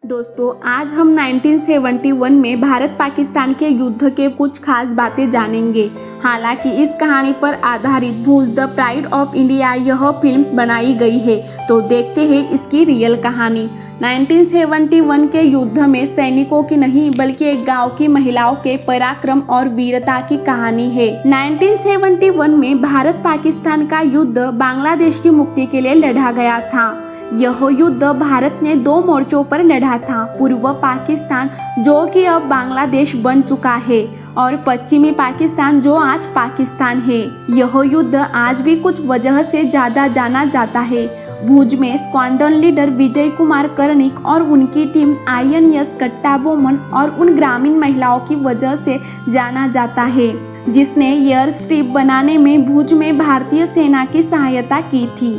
दोस्तों आज हम 1971 में भारत पाकिस्तान के युद्ध के कुछ खास बातें जानेंगे। हालांकि इस कहानी पर आधारित भूज द प्राइड ऑफ इंडिया यह फिल्म बनाई गई है, तो देखते हैं इसकी रियल कहानी। 1971 के युद्ध में सैनिकों की नहीं बल्कि एक गांव की महिलाओं के पराक्रम और वीरता की कहानी है। 1971 में भारत पाकिस्तान का युद्ध बांग्लादेश की मुक्ति के लिए लड़ा गया था। यह युद्ध भारत ने दो मोर्चों पर लड़ा था। पूर्व पाकिस्तान जो कि अब बांग्लादेश बन चुका है और पश्चिमी पाकिस्तान जो आज पाकिस्तान है। यह युद्ध आज भी कुछ वजह से ज्यादा जाना जाता है। भुज में स्क्वाड्रन लीडर विजय कुमार कर्णिक और उनकी टीम INS कट्टाबोमन और उन ग्रामीण महिलाओं की वजह से जाना जाता है जिसने एयर स्ट्रिप बनाने में भुज में भारतीय सेना की सहायता की थी।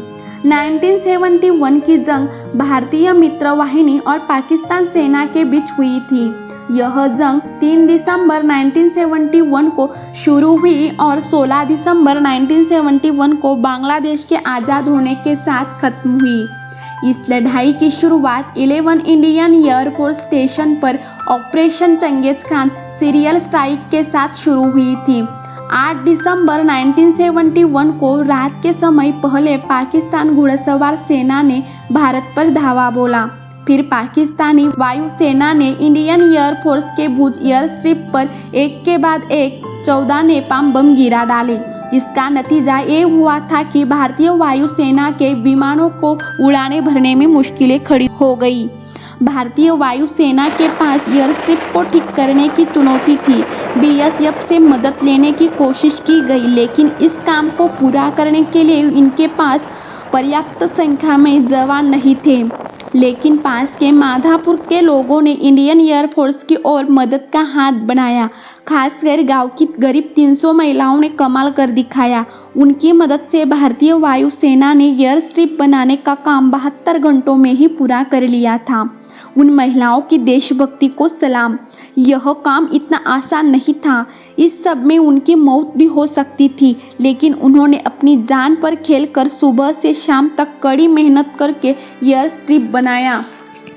1971 की जंग भारतीय मित्रवाहिनी और पाकिस्तान सेना के बीच हुई थी। यह जंग 3 दिसंबर 1971 को शुरू हुई और 16 दिसंबर 1971 को बांग्लादेश के आज़ाद होने के साथ खत्म हुई। इस लड़ाई की शुरुआत 11 इंडियन एयरफोर्स स्टेशन पर operation Chengiz Khan serial strike के साथ शुरू हुई थी। 8 दिसंबर 1971 को रात के समय पहले पाकिस्तान घुड़सवार सेना ने भारत पर धावा बोला। फिर पाकिस्तानी वायुसेना ने इंडियन एयरफोर्स के भुज एयर स्ट्रिप पर एक के बाद एक 14 नेपाम बम गिरा डाले। इसका नतीजा ये हुआ था कि भारतीय वायुसेना के विमानों को उड़ाने भरने में मुश्किलें खड़ी हो गई। भारतीय वायुसेना के पास एयर स्ट्रिप को ठीक करने की चुनौती थी। BSF से मदद लेने की कोशिश की गई, लेकिन इस काम को पूरा करने के लिए इनके पास पर्याप्त संख्या में जवान नहीं थे। लेकिन पास के माधापुर के लोगों ने इंडियन एयरफोर्स की ओर मदद का हाथ बढ़ाया। खासकर गांव की गरीब 300 महिलाओं ने कमाल कर दिखाया। उनकी मदद से भारतीय वायुसेना ने एयर स्ट्रिप बनाने का काम 72 घंटों में ही पूरा कर लिया था। उन महिलाओं की देशभक्ति को सलाम। यह काम इतना आसान नहीं था। इस सब में उनकी मौत भी हो सकती थी, लेकिन उन्होंने अपनी जान पर खेलकर सुबह से शाम तक कड़ी मेहनत करके एयर स्ट्रिप बनाया।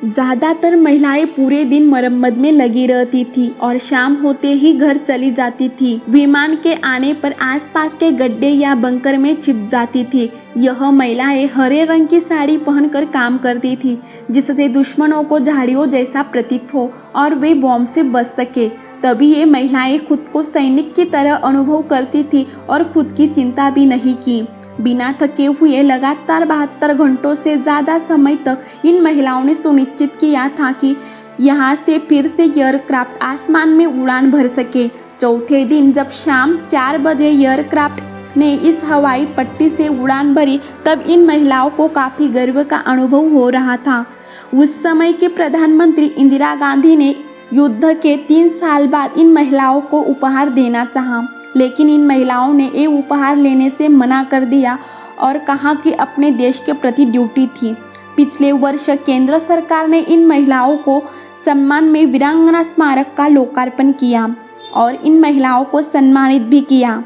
ज़्यादातर महिलाएं पूरे दिन मरम्मत में लगी रहती थी और शाम होते ही घर चली जाती थी। विमान के आने पर आसपास के गड्ढे या बंकर में छिप जाती थी। यह महिलाएं हरे रंग की साड़ी पहनकर काम करती थी, जिससे दुश्मनों को झाड़ियों जैसा प्रतीत हो और वे बॉम्ब से बच सके। तभी ये महिलाएं खुद को सैनिक की तरह अनुभव करती थी और खुद की चिंता भी नहीं की। बिना थके हुए लगातार 72 घंटों से ज़्यादा समय तक इन महिलाओं ने सुनिश्चित किया था कि यहाँ से फिर से एयरक्राफ्ट आसमान में उड़ान भर सके। चौथे दिन जब शाम 4 बजे एयरक्राफ्ट ने इस हवाई पट्टी से उड़ान भरी, तब इन महिलाओं को काफ़ी गर्व का अनुभव हो रहा था। उस समय के प्रधानमंत्री इंदिरा गांधी ने युद्ध के 3 साल बाद इन महिलाओं को उपहार देना चाहा, लेकिन इन महिलाओं ने ये उपहार लेने से मना कर दिया और कहा कि अपने देश के प्रति ड्यूटी थी। पिछले वर्ष केंद्र सरकार ने इन महिलाओं को सम्मान में वीरांगना स्मारक का लोकार्पण किया और इन महिलाओं को सम्मानित भी किया।